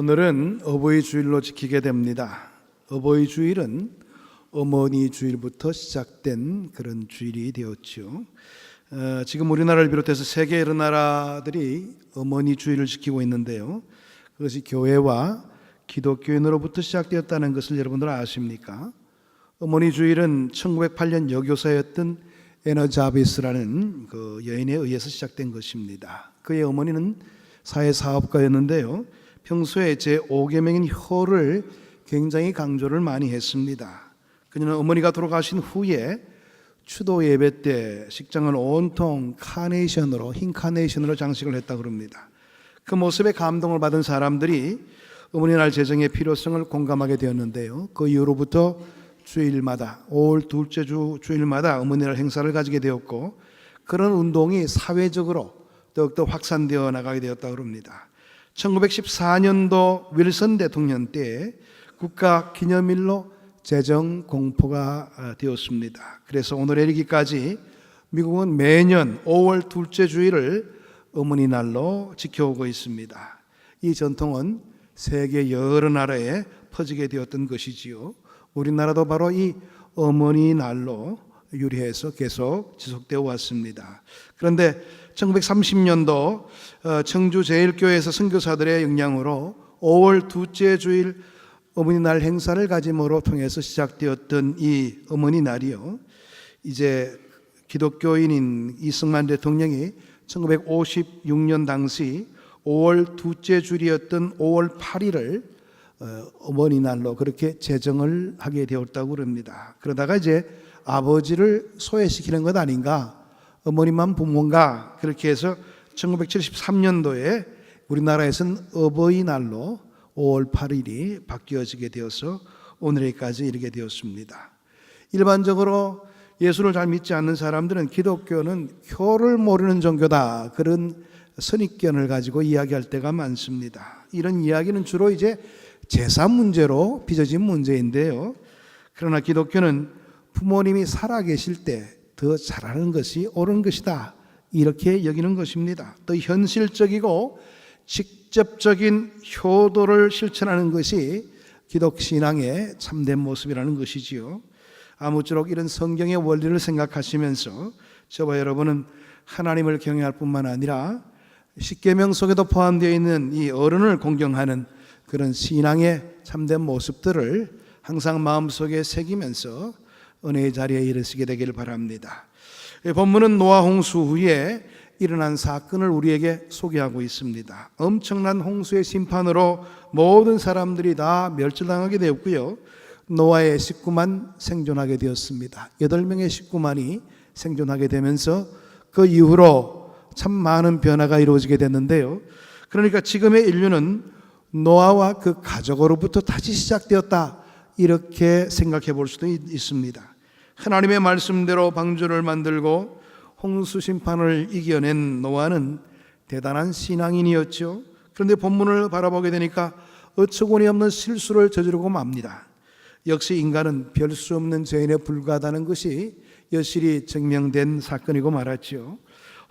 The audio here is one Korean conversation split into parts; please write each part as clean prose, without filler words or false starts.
오늘은 어버이 주일로 지키게 됩니다. 어버이 주일은 어머니 주일부터 시작된 그런 주일이 되었죠. 지금 우리나라를 비롯해서 세계 여러 나라들이 어머니 주일을 지키고 있는데요. 그것이 교회와 기독교인으로부터 시작되었다는 것을 여러분들 아십니까? 어머니 주일은 1908년 여교사였던 에너 자비스라는 그 여인에 의해서 시작된 것입니다. 그의 어머니는 사회사업가였는데요. 평소에 제5계명인 효를 굉장히 강조를 많이 했습니다. 그녀는 어머니가 돌아가신 후에 추도 예배 때 식장을 온통 카네이션으로, 흰 카네이션으로 장식을 했다고 합니다. 그 모습에 감동을 받은 사람들이 어머니날 제정의 필요성을 공감하게 되었는데요. 그 이후로부터 주일마다 5월 둘째 주 주일마다 어머니날 행사를 가지게 되었고, 그런 운동이 사회적으로 더욱더 확산되어 나가게 되었다고 합니다. 1914년도 윌슨 대통령 때 국가 기념일로 제정 공포가 되었습니다. 그래서 오늘에 이르기까지 미국은 매년 5월 둘째 주일을 어머니 날로 지켜오고 있습니다. 이 전통은 세계 여러 나라에 퍼지게 되었던 것이지요. 우리나라도 바로 이 어머니 날로 유래해서 계속 지속되어 왔습니다. 그런데 1930년도 청주제일교회에서 선교사들의 영향으로 5월 둘째 주일 어머니날 행사를 가짐으로 통해서 시작되었던 이 어머니날이요, 이제 기독교인인 이승만 대통령이 1956년 당시 5월 둘째 주일이었던 5월 8일을 어머니날로 그렇게 제정을 하게 되었다고 합니다. 그러다가 이제 아버지를 소외시키는 것 아닌가, 어머니만 부모인가, 그렇게 해서 1973년도에 우리나라에서는 어버이날로 5월 8일이 바뀌어지게 되어서 오늘까지 이르게 되었습니다. 일반적으로 예수를 잘 믿지 않는 사람들은 기독교는 효를 모르는 종교다, 그런 선입견을 가지고 이야기할 때가 많습니다. 이런 이야기는 주로 이제 제사 문제로 빚어진 문제인데요. 그러나 기독교는 부모님이 살아계실 때 더 잘하는 것이 옳은 것이다, 이렇게 여기는 것입니다. 또 현실적이고 직접적인 효도를 실천하는 것이 기독신앙의 참된 모습이라는 것이지요. 아무쪼록 이런 성경의 원리를 생각하시면서 저와 여러분은 하나님을 경외할 뿐만 아니라 십계명 속에도 포함되어 있는 이 어른을 공경하는 그런 신앙의 참된 모습들을 항상 마음속에 새기면서 은혜의 자리에 이르시게 되기를 바랍니다. 본문은 노아 홍수 후에 일어난 사건을 우리에게 소개하고 있습니다. 엄청난 홍수의 심판으로 모든 사람들이 다 멸절당하게 되었고요, 노아의 식구만 생존하게 되었습니다. 8명의 식구만이 생존하게 되면서 그 이후로 참 많은 변화가 이루어지게 됐는데요. 그러니까 지금의 인류는 노아와 그 가족으로부터 다시 시작되었다, 이렇게 생각해 볼 수도 있습니다. 하나님의 말씀대로 방주를 만들고 홍수 심판을 이겨낸 노아는 대단한 신앙인이었죠. 그런데 본문을 바라보게 되니까 어처구니 없는 실수를 저지르고 맙니다. 역시 인간은 별 수 없는 죄인에 불과하다는 것이 여실히 증명된 사건이고 말았죠.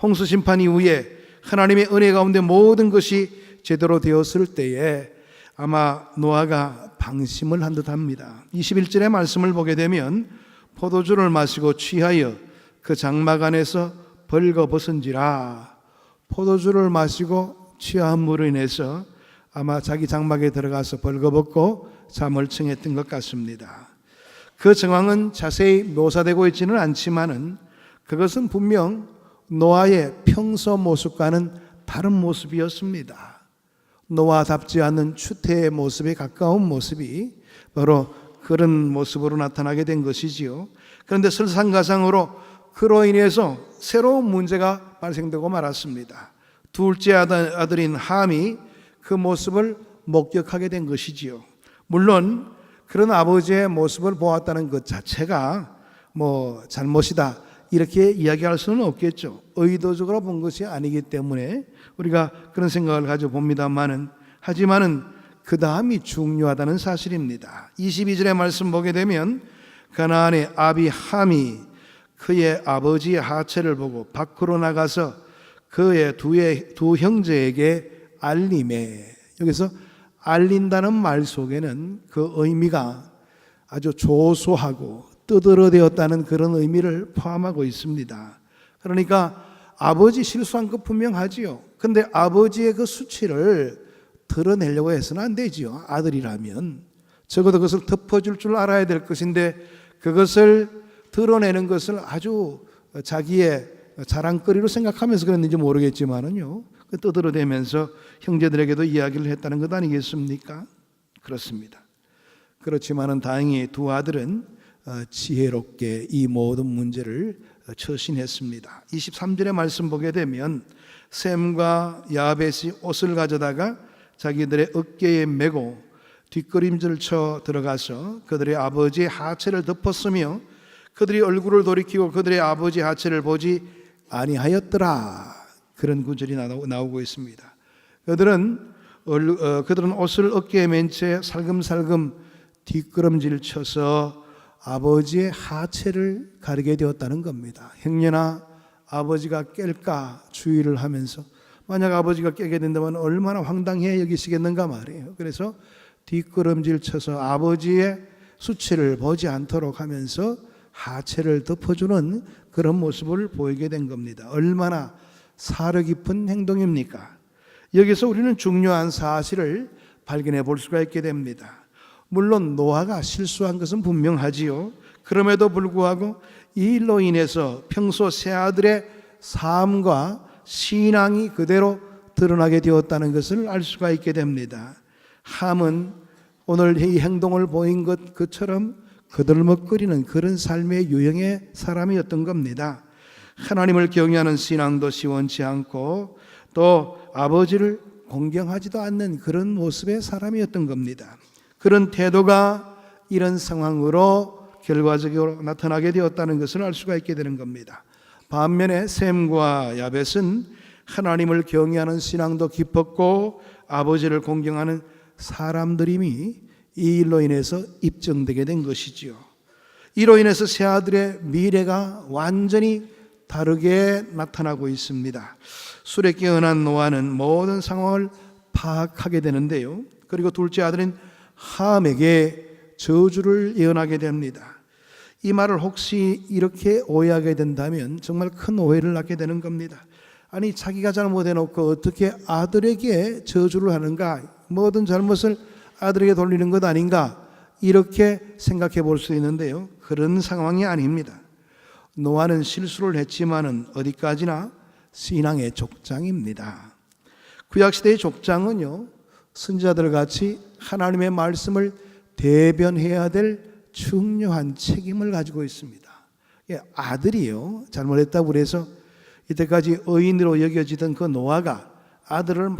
홍수 심판 이후에 하나님의 은혜 가운데 모든 것이 제대로 되었을 때에 아마 노아가 방심을 한 듯합니다. 21절의 말씀을 보게 되면 포도주를 마시고 취하여 그 장막 안에서 벌거벗은지라, 포도주를 마시고 취함으로 인해서 아마 자기 장막에 들어가서 벌거벗고 잠을 청했던 것 같습니다. 그 정황은 자세히 묘사되고 있지는 않지만은 그것은 분명 노아의 평소 모습과는 다른 모습이었습니다. 노아답지 않은 추태의 모습에 가까운 모습이 바로 그런 모습으로 나타나게 된 것이지요. 그런데 설상가상으로 그로 인해서 새로운 문제가 발생되고 말았습니다. 둘째 아들인 함이 그 모습을 목격하게 된 것이지요. 물론 그런 아버지의 모습을 보았다는 것 자체가 잘못이다, 이렇게 이야기할 수는 없겠죠. 의도적으로 본 것이 아니기 때문에 우리가 그런 생각을 가지고 봅니다만은, 하지만은 그 다음이 중요하다는 사실입니다. 22절의 말씀 보게 되면 가나안의 아비 함이 그의 아버지의 하체를 보고 밖으로 나가서 그의 두 형제에게 알림해, 여기서 알린다는 말 속에는 그 의미가 아주 조소하고 뜨드러되었다는 그런 의미를 포함하고 있습니다. 그러니까 아버지 실수한 거 분명하지요. 근데 아버지의 그 수치를 드러내려고 해서는 안 되지요. 아들이라면 적어도 그것을 덮어줄 줄 알아야 될 것인데 그것을 드러내는 것을 아주 자기의 자랑거리로 생각하면서 그랬는지 모르겠지만은요, 떠들어대면서 형제들에게도 이야기를 했다는 것 아니겠습니까? 그렇습니다. 그렇지만은 다행히 두 아들은 지혜롭게 이 모든 문제를 처신했습니다. 23절의 말씀 보게 되면 셈과 야벳이 옷을 가져다가 자기들의 어깨에 메고 뒷걸음질을 쳐 들어가서 그들의 아버지의 하체를 덮었으며 그들이 얼굴을 돌이키고 그들의 아버지 하체를 보지 아니하였더라. 그런 구절이 나오고 있습니다. 그들은 옷을 어깨에 맨 채 살금살금 뒷걸음질 쳐서 아버지의 하체를 가리게 되었다는 겁니다. 행여나 아버지가 깰까 주의를 하면서 만약 아버지가 깨게 된다면 얼마나 황당해 여기시겠는가 말이에요. 그래서 뒷걸음질 쳐서 아버지의 수치를 보지 않도록 하면서 하체를 덮어주는 그런 모습을 보이게 된 겁니다. 얼마나 사려 깊은 행동입니까? 여기서 우리는 중요한 사실을 발견해 볼 수가 있게 됩니다. 물론 노아가 실수한 것은 분명하지요. 그럼에도 불구하고 이 일로 인해서 평소 세 아들의 삶과 신앙이 그대로 드러나게 되었다는 것을 알 수가 있게 됩니다. 함은 오늘 이 행동을 보인 것처럼 거들먹거리는 그런 삶의 유형의 사람이었던 겁니다. 하나님을 경외하는 신앙도 시원치 않고 또 아버지를 공경하지도 않는 그런 모습의 사람이었던 겁니다. 그런 태도가 이런 상황으로 결과적으로 나타나게 되었다는 것을 알 수가 있게 되는 겁니다. 반면에 셈과 야벳은 하나님을 경외하는 신앙도 깊었고 아버지를 공경하는 사람들임이 이 일로 인해서 입증되게 된 것이지요. 이로 인해서 세 아들의 미래가 완전히 다르게 나타나고 있습니다. 술에 깨어난 노아는 모든 상황을 파악하게 되는데요. 그리고 둘째 아들인 함에게 저주를 예언하게 됩니다. 이 말을 혹시 이렇게 오해하게 된다면 정말 큰 오해를 낳게 되는 겁니다. 아니 자기가 잘못해놓고 어떻게 아들에게 저주를 하는가, 모든 잘못을 아들에게 돌리는 것 아닌가, 이렇게 생각해 볼 수 있는데요. 그런 상황이 아닙니다. 노아는 실수를 했지만은 어디까지나 신앙의 족장입니다. 구약시대의 족장은요, 선지자들 같이 하나님의 말씀을 대변해야 될 중요한 책임을 가지고 있습니다. 아들이요, 잘못했다고 그래서 이때까지 의인으로 여겨지던 그 노아가 아들을 막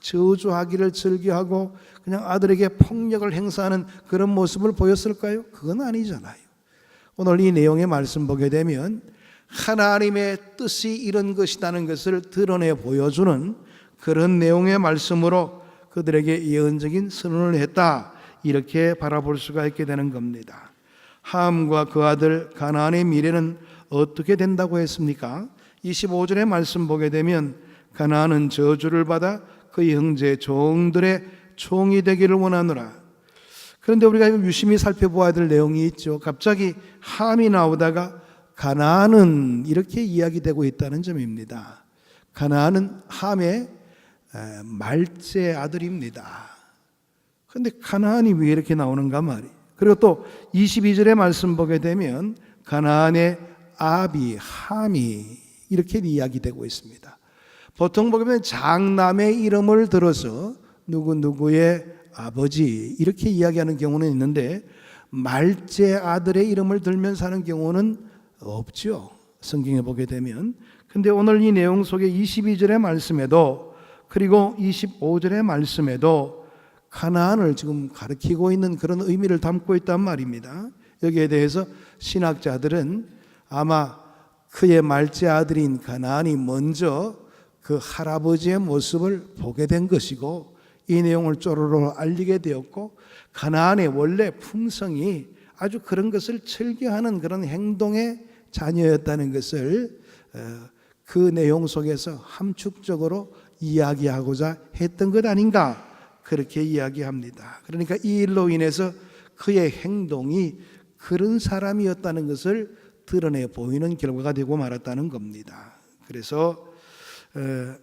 저주하기를 즐겨하고 그냥 아들에게 폭력을 행사하는 그런 모습을 보였을까요? 그건 아니잖아요. 오늘 이 내용의 말씀 보게 되면 하나님의 뜻이 이런 것이라는 것을 드러내 보여주는 그런 내용의 말씀으로 그들에게 예언적인 선언을 했다, 이렇게 바라볼 수가 있게 되는 겁니다. 함과 그 아들 가나안의 미래는 어떻게 된다고 했습니까? 25절의 말씀 보게 되면 가나안은 저주를 받아 그의 형제 종들의 종이 되기를 원하노라. 그런데 우리가 유심히 살펴보아야 될 내용이 있죠. 갑자기 함이 나오다가 가나안은 이렇게 이야기되고 있다는 점입니다. 가나안은 함의 말째 아들입니다. 그런데 가나안이 왜 이렇게 나오는가 말이에요. 그리고 또 22절의 말씀 보게 되면 가나안의 아비 함이 이렇게 이야기되고 있습니다. 보통 보면 장남의 이름을 들어서 누구누구의 아버지 이렇게 이야기하는 경우는 있는데 말째 아들의 이름을 들면서 하는 경우는 없죠. 성경에 보게 되면. 근데 오늘 이 내용 속에 22절의 말씀에도 그리고 25절의 말씀에도 가나안을 지금 가리키고 있는 그런 의미를 담고 있단 말입니다. 여기에 대해서 신학자들은 아마 그의 말째 아들인 가나안이 먼저 그 할아버지의 모습을 보게 된 것이고 이 내용을 쪼로로 알리게 되었고 가나안의 원래 품성이 아주 그런 것을 즐겨하는 그런 행동의 자녀였다는 것을 그 내용 속에서 함축적으로 이야기하고자 했던 것 아닌가, 그렇게 이야기합니다. 그러니까 이 일로 인해서 그의 행동이 그런 사람이었다는 것을 드러내 보이는 결과가 되고 말았다는 겁니다. 그래서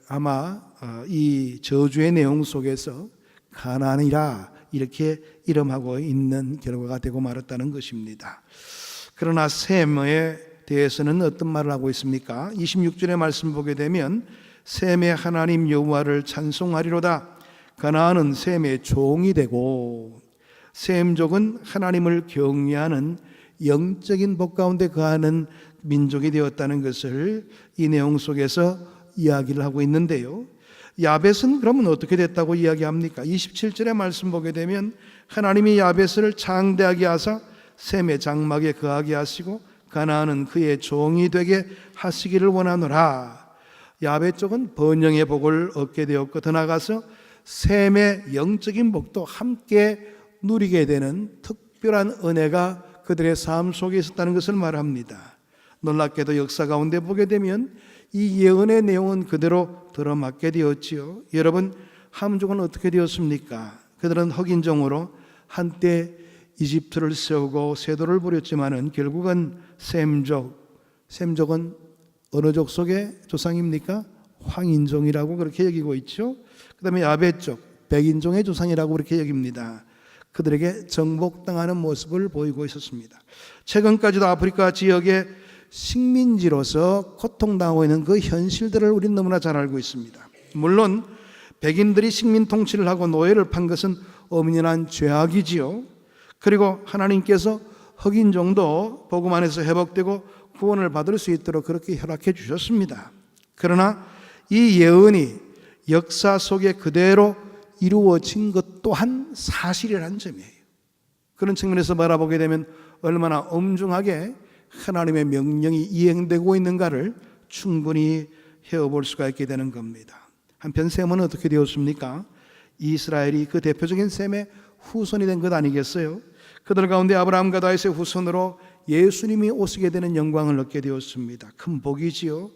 아마 이 저주의 내용 속에서 가나안이라 이렇게 이름하고 있는 결과가 되고 말았다는 것입니다. 그러나 셈에 대해서는 어떤 말을 하고 있습니까? 26절의 말씀 보게 되면 셈의 하나님 여호와를 찬송하리로다. 가나안은 셈의 종이 되고, 셈족은 하나님을 경외하는 영적인 복 가운데 거하는 민족이 되었다는 것을 이 내용 속에서 이야기를 하고 있는데요. 야벳은 그러면 어떻게 됐다고 이야기합니까? 27절의 말씀 보게 되면 하나님이 야벳을 장대하게 하사 셈의 장막에 거하게 하시고 가나안은 그의 종이 되게 하시기를 원하노라. 야벳 쪽은 번영의 복을 얻게 되었고, 더 나아가서 셈의 영적인 복도 함께 누리게 되는 특별한 은혜가 그들의 삶 속에 있었다는 것을 말합니다. 놀랍게도 역사 가운데 보게 되면 이 예언의 내용은 그대로 들어맞게 되었지요. 여러분, 함족은 어떻게 되었습니까? 그들은 흑인종으로 한때 이집트를 세우고 세도를 부렸지만은 결국은 셈족은 어느 족 속의 조상입니까? 황인종이라고 그렇게 여기고 있죠. 그 다음에 야벳족, 백인종의 조상이라고 그렇게 여깁니다. 그들에게 정복당하는 모습을 보이고 있었습니다. 최근까지도 아프리카 지역의 식민지로서 고통당하고 있는 그 현실들을 우리는 너무나 잘 알고 있습니다. 물론 백인들이 식민 통치를 하고 노예를 판 것은 엄연한 죄악이지요. 그리고 하나님께서 흑인종도 복음 안에서 회복되고 구원을 받을 수 있도록 그렇게 허락해 주셨습니다. 그러나 이 예언이 역사 속에 그대로 이루어진 것 또한 사실이라는 점이에요. 그런 측면에서 바라보게 되면 얼마나 엄중하게 하나님의 명령이 이행되고 있는가를 충분히 헤어볼 수가 있게 되는 겁니다. 한편 셈은 어떻게 되었습니까? 이스라엘이 그 대표적인 셈의 후손이 된 것 아니겠어요? 그들 가운데 아브라함과 다윗의 후손으로 예수님이 오시게 되는 영광을 얻게 되었습니다. 큰 복이지요.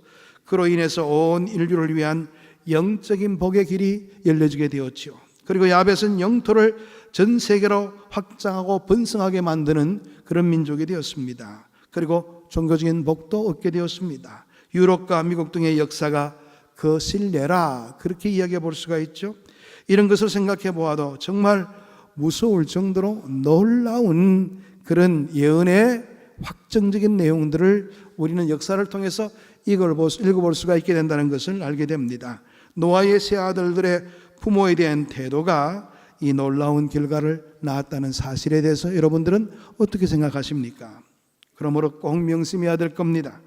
그로 인해서 온 인류를 위한 영적인 복의 길이 열려지게 되었지요. 그리고 야벳은 영토를 전 세계로 확장하고 번성하게 만드는 그런 민족이 되었습니다. 그리고 종교적인 복도 얻게 되었습니다. 유럽과 미국 등의 역사가 그 실례라 그렇게 이야기해 볼 수가 있죠. 이런 것을 생각해 보아도 정말 무서울 정도로 놀라운 그런 예언의 확정적인 내용들을 우리는 역사를 통해서 읽어볼 수가 있게 된다는 것을 알게 됩니다. 노아의 세 아들들의 부모에 대한 태도가 이 놀라운 결과를 낳았다는 사실에 대해서 여러분들은 어떻게 생각하십니까? 그러므로 꼭 명심해야 될 겁니다.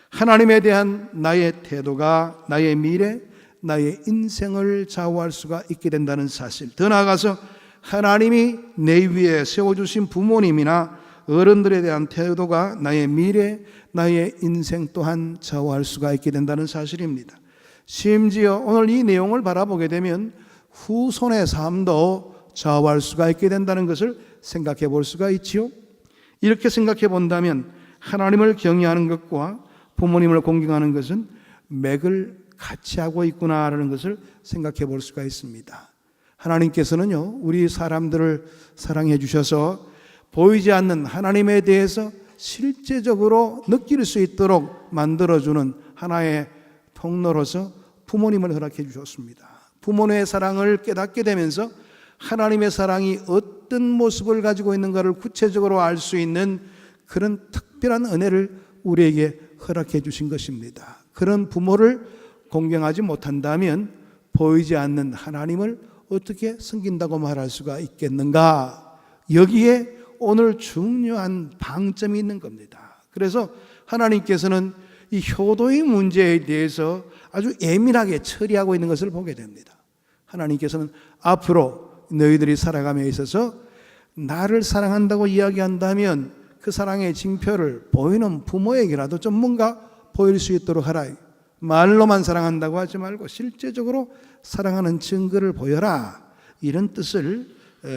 하나님에 대한 나의 태도가 나의 미래, 나의 인생을 좌우할 수가 있게 된다는 사실. 더 나아가서 하나님이 내 위에 세워주신 부모님이나 어른들에 대한 태도가 나의 미래, 나의 인생 또한 좌우할 수가 있게 된다는 사실입니다. 심지어 오늘 이 내용을 바라보게 되면 후손의 삶도 좌우할 수가 있게 된다는 것을 생각해 볼 수가 있지요. 이렇게 생각해 본다면 하나님을 경외하는 것과 부모님을 공경하는 것은 맥을 같이 하고 있구나라는 것을 생각해 볼 수가 있습니다. 하나님께서는요, 우리 사람들을 사랑해 주셔서 보이지 않는 하나님에 대해서 실제적으로 느낄 수 있도록 만들어주는 하나의 통로로서 부모님을 허락해 주셨습니다. 부모님의 사랑을 깨닫게 되면서 하나님의 사랑이 어떤 모습을 가지고 있는가를 구체적으로 알 수 있는 그런 특별한 은혜를 우리에게 허락해 주신 것입니다. 그런 부모를 공경하지 못한다면 보이지 않는 하나님을 어떻게 섬긴다고 말할 수가 있겠는가? 여기에 오늘 중요한 방점이 있는 겁니다. 그래서 하나님께서는 이 효도의 문제에 대해서 아주 예민하게 처리하고 있는 것을 보게 됩니다. 하나님께서는 앞으로 너희들이 살아감에 있어서 나를 사랑한다고 이야기한다면 그 사랑의 징표를 보이는 부모에게라도 좀 뭔가 보일 수 있도록 하라. 말로만 사랑한다고 하지 말고 실제적으로 사랑하는 증거를 보여라. 이런 뜻을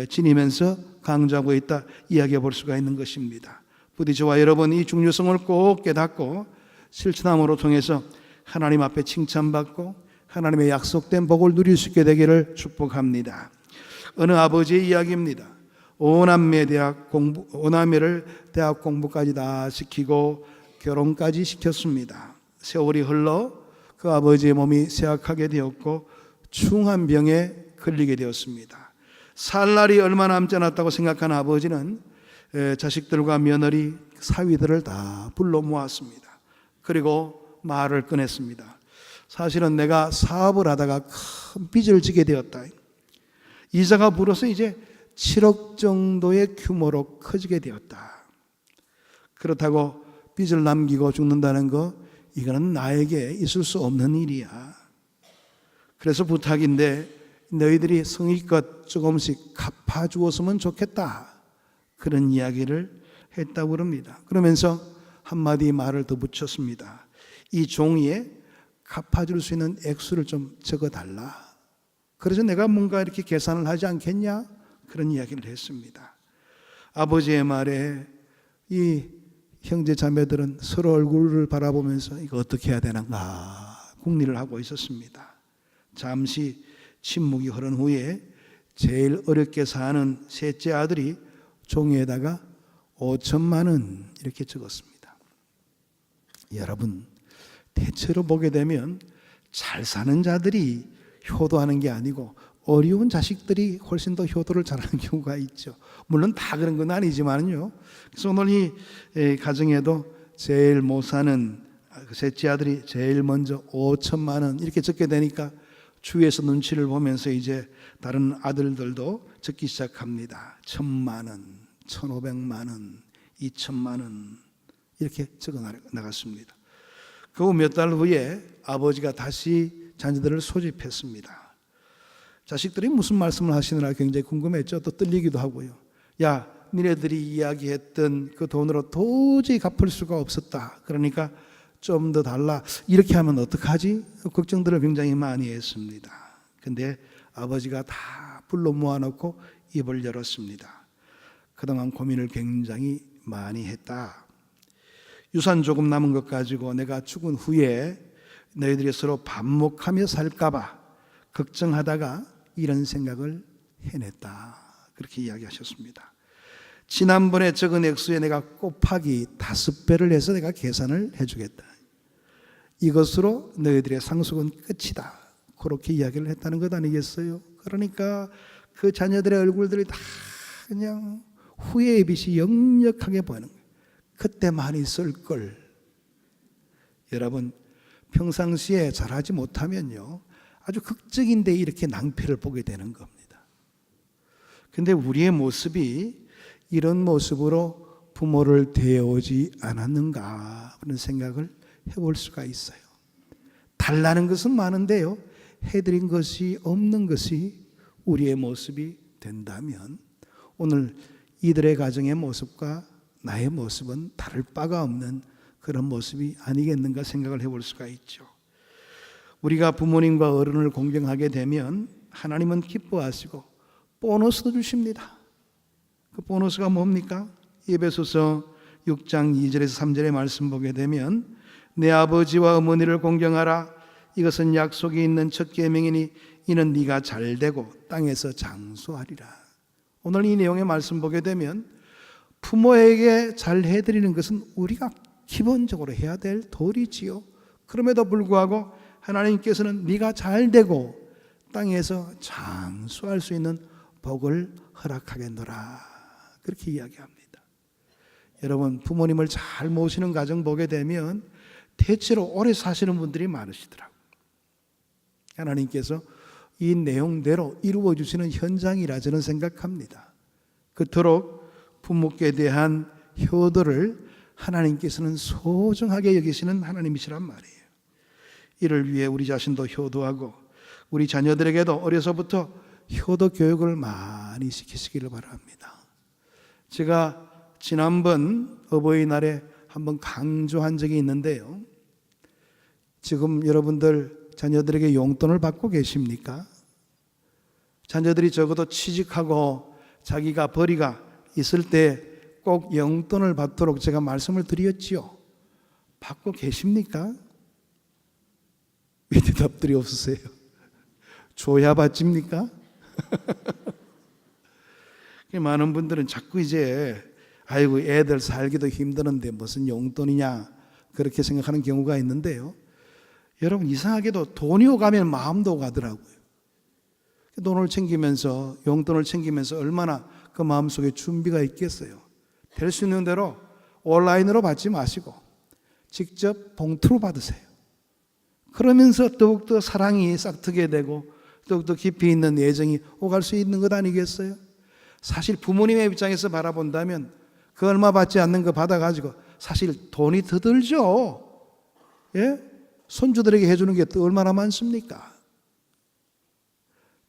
지니면서 강조하고 있다 이야기해 볼 수가 있는 것입니다. 부디 저와 여러분 이 중요성을 꼭 깨닫고 실천함으로 통해서 하나님 앞에 칭찬받고 하나님의 약속된 복을 누릴 수 있게 되기를 축복합니다. 어느 아버지의 이야기입니다. 오남매를 대학 공부까지 다 시키고 결혼까지 시켰습니다. 세월이 흘러 그 아버지의 몸이 쇠약하게 되었고 중한 병에 걸리게 되었습니다. 살 날이 얼마 남지 않았다고 생각한 아버지는 자식들과 며느리, 사위들을 다 불러 모았습니다. 그리고 말을 꺼냈습니다. 사실은 내가 사업을 하다가 큰 빚을 지게 되었다. 이자가 불어서 이제 7억 정도의 규모로 커지게 되었다. 그렇다고 빚을 남기고 죽는다는 거, 이거는 나에게 있을 수 없는 일이야. 그래서 부탁인데 너희들이 성의껏 조금씩 갚아주었으면 좋겠다. 그런 이야기를 했다고 그럽니다. 그러면서 한마디 말을 더 붙였습니다. 이 종이에 갚아줄 수 있는 액수를 좀 적어달라. 그래서 내가 뭔가 이렇게 계산을 하지 않겠냐? 그런 이야기를 했습니다. 아버지의 말에 이 형제 자매들은 서로 얼굴을 바라보면서 이거 어떻게 해야 되는가 궁리를 하고 있었습니다. 잠시 침묵이 흐른 후에 제일 어렵게 사는 셋째 아들이 종이에다가 5천만 원 이렇게 적었습니다. 여러분, 대체로 보게 되면 잘 사는 자들이 효도하는 게 아니고 어려운 자식들이 훨씬 더 효도를 잘하는 경우가 있죠. 물론 다 그런 건 아니지만요. 그래서 오늘 이 가정에도 제일 못 사는 셋째 아들이 제일 먼저 5천만 원 이렇게 적게 되니까 주위에서 눈치를 보면서 이제 다른 아들들도 적기 시작합니다. 1,000만 원, 1,500만 원, 2천만 원 이렇게 적어 나갔습니다. 그 후 몇 달 후에 아버지가 다시 자녀들을 소집했습니다. 자식들이 무슨 말씀을 하시느라 굉장히 궁금했죠. 또 떨리기도 하고요. 야, 니네들이 이야기했던 그 돈으로 도저히 갚을 수가 없었다. 그러니까 좀 더 달라. 이렇게 하면 어떡하지? 걱정들을 굉장히 많이 했습니다. 근데 아버지가 다 불러 모아놓고 입을 열었습니다. 그동안 고민을 굉장히 많이 했다. 유산 조금 남은 것 가지고 내가 죽은 후에 너희들이 서로 반목하며 살까봐 걱정하다가 이런 생각을 해냈다. 그렇게 이야기하셨습니다. 지난번에 적은 액수에 내가 곱하기 5배를 해서 내가 계산을 해주겠다. 이것으로 너희들의 상속은 끝이다. 그렇게 이야기를 했다는 것 아니겠어요? 그러니까 그 자녀들의 얼굴들이 다 그냥 후회의 빛이 역력하게 보이는 거예요. 그때 많이 쓸 걸. 여러분, 평상시에 잘하지 못하면요, 아주 극적인데 이렇게 낭패를 보게 되는 겁니다. 근데 우리의 모습이 이런 모습으로 부모를 대해오지 않았는가 하는 생각을 해볼 수가 있어요. 달라는 것은 많은데요, 해드린 것이 없는 것이 우리의 모습이 된다면 오늘 이들의 가정의 모습과 나의 모습은 다를 바가 없는 그런 모습이 아니겠는가 생각을 해볼 수가 있죠. 우리가 부모님과 어른을 공경하게 되면 하나님은 기뻐하시고 보너스도 주십니다. 그 보너스가 뭡니까? 에베소서 6장 2절에서 3절의 말씀 보게 되면 내 아버지와 어머니를 공경하라. 이것은 약속이 있는 첫 계명이니 이는 네가 잘되고 땅에서 장수하리라. 오늘 이 내용의 말씀 보게 되면 부모에게 잘 해드리는 것은 우리가 기본적으로 해야 될 도리지요. 그럼에도 불구하고 하나님께서는 네가 잘되고 땅에서 장수할 수 있는 복을 허락하겠노라. 그렇게 이야기합니다. 여러분, 부모님을 잘 모시는 가정 보게 되면 대체로 오래 사시는 분들이 많으시더라고요. 하나님께서 이 내용대로 이루어 주시는 현장이라 저는 생각합니다. 그토록 부모께 대한 효도를 하나님께서는 소중하게 여기시는 하나님이시란 말이에요. 이를 위해 우리 자신도 효도하고 우리 자녀들에게도 어려서부터 효도 교육을 많이 시키시기를 바랍니다. 제가 지난번 어버이날에 한번 강조한 적이 있는데요. 지금 여러분들 자녀들에게 용돈을 받고 계십니까? 자녀들이 적어도 취직하고 자기가 벌이가 있을 때 꼭 용돈을 받도록 제가 말씀을 드렸지요. 받고 계십니까? 왜 대답들이 없으세요? 줘야 받집니까? 많은 분들은 자꾸 이제 아이고 애들 살기도 힘드는데 무슨 용돈이냐 그렇게 생각하는 경우가 있는데요. 여러분 이상하게도 돈이 오가면 마음도 오가더라고요. 돈을 챙기면서 용돈을 챙기면서 얼마나 그 마음속에 준비가 있겠어요. 될 수 있는 대로 온라인으로 받지 마시고 직접 봉투로 받으세요. 그러면서 더욱더 사랑이 싹트게 되고 더욱더 깊이 있는 애정이 오갈 수 있는 것 아니겠어요? 사실 부모님의 입장에서 바라본다면 그 얼마 받지 않는 거 받아가지고 사실 돈이 더 들죠. 예? 손주들에게 해주는 게 또 얼마나 많습니까?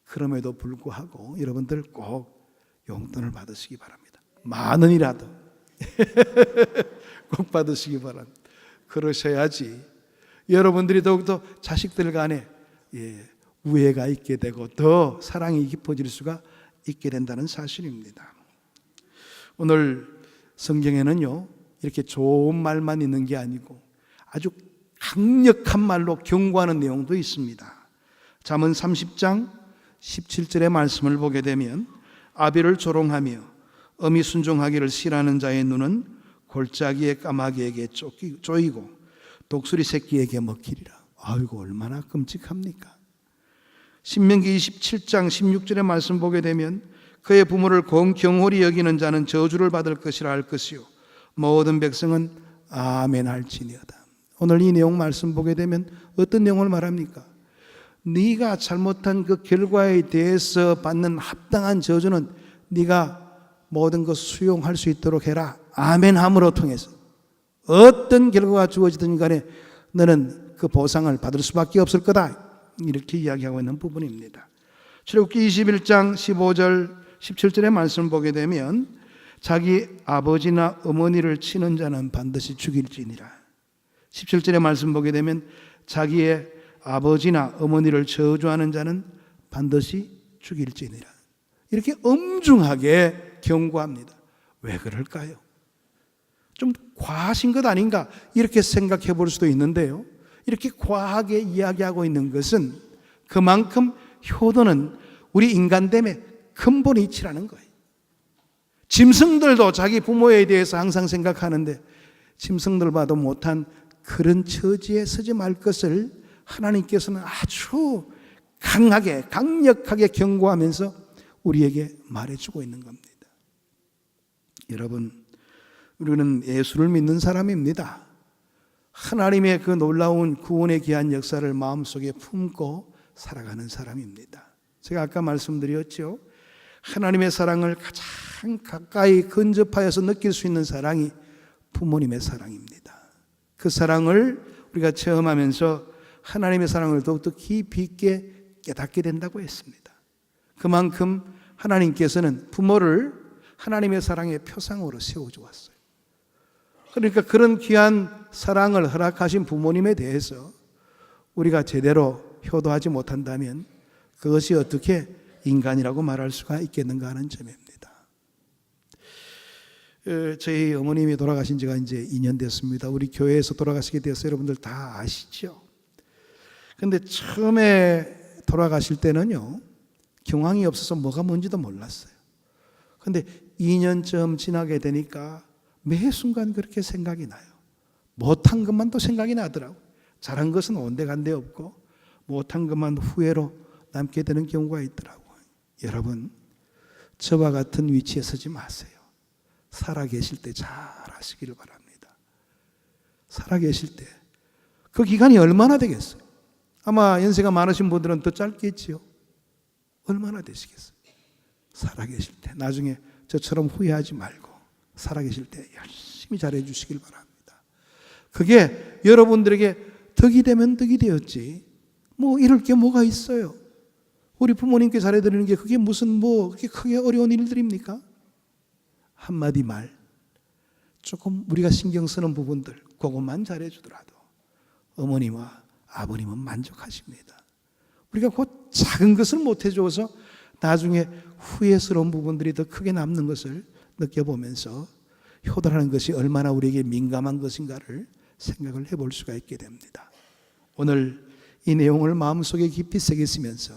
그럼에도 불구하고 여러분들 꼭 용돈을 받으시기 바랍니다. 만 원이라도 꼭 받으시기 바랍니다. 그러셔야지 여러분들이 더욱더 자식들 간에 우애가 있게 되고 더 사랑이 깊어질 수가 있게 된다는 사실입니다. 오늘 성경에는요 이렇게 좋은 말만 있는 게 아니고 아주 강력한 말로 경고하는 내용도 있습니다. 잠언 30장 17절의 말씀을 보게 되면 아비를 조롱하며 어미 순종하기를 싫어하는 자의 눈은 골짜기의 까마귀에게 쪼이고 독수리 새끼에게 먹히리라. 아이고 얼마나 끔찍합니까? 신명기 27장 16절의 말씀 보게 되면 그의 부모를 경홀히 여기는 자는 저주를 받을 것이라 할 것이요 모든 백성은 아멘 할지니어다. 오늘 이 내용 말씀 보게 되면 어떤 내용을 말합니까? 네가 잘못한 그 결과에 대해서 받는 합당한 저주는 네가 모든 것 수용할 수 있도록 해라. 아멘함으로 통해서 어떤 결과가 주어지든 간에 너는 그 보상을 받을 수밖에 없을 거다. 이렇게 이야기하고 있는 부분입니다. 출애굽기 21장 15절 17절의 말씀을 보게 되면 자기 아버지나 어머니를 치는 자는 반드시 죽일지니라. 17절의 말씀 보게 되면 자기의 아버지나 어머니를 저주하는 자는 반드시 죽일지니라. 이렇게 엄중하게 경고합니다. 왜 그럴까요? 좀 과하신 것 아닌가 이렇게 생각해 볼 수도 있는데요. 이렇게 과하게 이야기하고 있는 것은 그만큼 효도는 우리 인간됨의 근본 이치라는 거예요. 짐승들도 자기 부모에 대해서 항상 생각하는데 짐승들 봐도 못한 그런 처지에 서지 말 것을 하나님께서는 아주 강하게 강력하게 경고하면서 우리에게 말해주고 있는 겁니다. 여러분 우리는 예수를 믿는 사람입니다. 하나님의 그 놀라운 구원의 귀한 역사를 마음속에 품고 살아가는 사람입니다. 제가 아까 말씀드렸죠. 하나님의 사랑을 가장 가까이 근접하여서 느낄 수 있는 사랑이 부모님의 사랑입니다. 그 사랑을 우리가 체험하면서 하나님의 사랑을 더욱더 깊이 있게 깨닫게 된다고 했습니다. 그만큼 하나님께서는 부모를 하나님의 사랑의 표상으로 세워주었어요. 그러니까 그런 귀한 사랑을 허락하신 부모님에 대해서 우리가 제대로 효도하지 못한다면 그것이 어떻게 인간이라고 말할 수가 있겠는가 하는 점입니다. 저희 어머님이 돌아가신 지가 이제 2년 됐습니다. 우리 교회에서 돌아가시게 돼서 여러분들 다 아시죠? 근데 처음에 돌아가실 때는요, 경황이 없어서 뭐가 뭔지도 몰랐어요. 근데 2년쯤 지나게 되니까 매 순간 그렇게 생각이 나요. 못한 것만 또 생각이 나더라고요. 잘한 것은 온데간데 없고 못한 것만 후회로 남게 되는 경우가 있더라고요. 여러분, 저와 같은 위치에 서지 마세요. 살아계실 때 잘 하시기를 바랍니다. 살아계실 때 그 기간이 얼마나 되겠어요? 아마 연세가 많으신 분들은 더 짧겠지요. 얼마나 되시겠어요? 살아계실 때 나중에 저처럼 후회하지 말고 살아계실 때 열심히 잘해 주시길 바랍니다. 그게 여러분들에게 덕이 되면 덕이 되었지 뭐 이럴 게 뭐가 있어요? 우리 부모님께 잘해드리는 게 그게 무슨 뭐 그렇게 크게 어려운 일들입니까? 한마디 말 조금 우리가 신경 쓰는 부분들 그것만 잘해주더라도 어머니와 아버님은 만족하십니다. 우리가 그 작은 것을 못해줘서 나중에 후회스러운 부분들이 더 크게 남는 것을 느껴보면서 효도라는 것이 얼마나 우리에게 민감한 것인가를 생각을 해볼 수가 있게 됩니다. 오늘 이 내용을 마음속에 깊이 새기시면서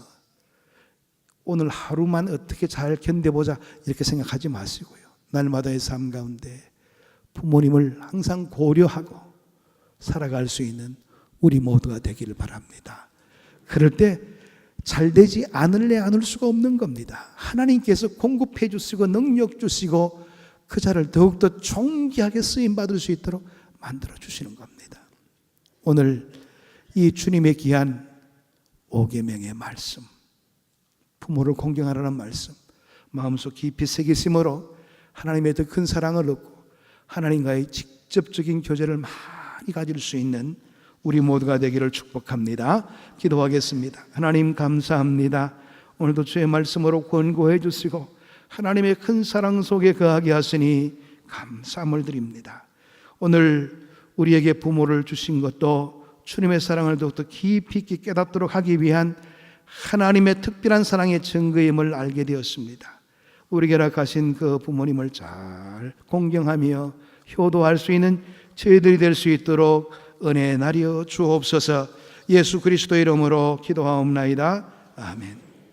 오늘 하루만 어떻게 잘 견뎌보자 이렇게 생각하지 마시고요. 날마다의 삶 가운데 부모님을 항상 고려하고 살아갈 수 있는 우리 모두가 되기를 바랍니다. 그럴 때 잘 되지 않을래 않을 수가 없는 겁니다. 하나님께서 공급해 주시고 능력 주시고 그 자를 더욱더 존귀하게 쓰임받을 수 있도록 만들어 주시는 겁니다. 오늘 이 주님의 귀한 5계명의 말씀, 부모를 공경하라는 말씀 마음속 깊이 새기심으로 하나님의 더 큰 사랑을 얻고 하나님과의 직접적인 교제를 많이 가질 수 있는 우리 모두가 되기를 축복합니다. 기도하겠습니다. 하나님 감사합니다. 오늘도 주의 말씀으로 권고해 주시고 하나님의 큰 사랑 속에 거하게 하시니 감사함을 드립니다. 오늘 우리에게 부모를 주신 것도 주님의 사랑을 더욱더 깊이 있게 깨닫도록 하기 위한 하나님의 특별한 사랑의 증거임을 알게 되었습니다. 우리에게 허락하신 그 부모님을 잘 공경하며 효도할 수 있는 저희들이 될 수 있도록 은혜 나리여 주옵소서. 예수 그리스도 이름으로 기도하옵나이다. 아멘.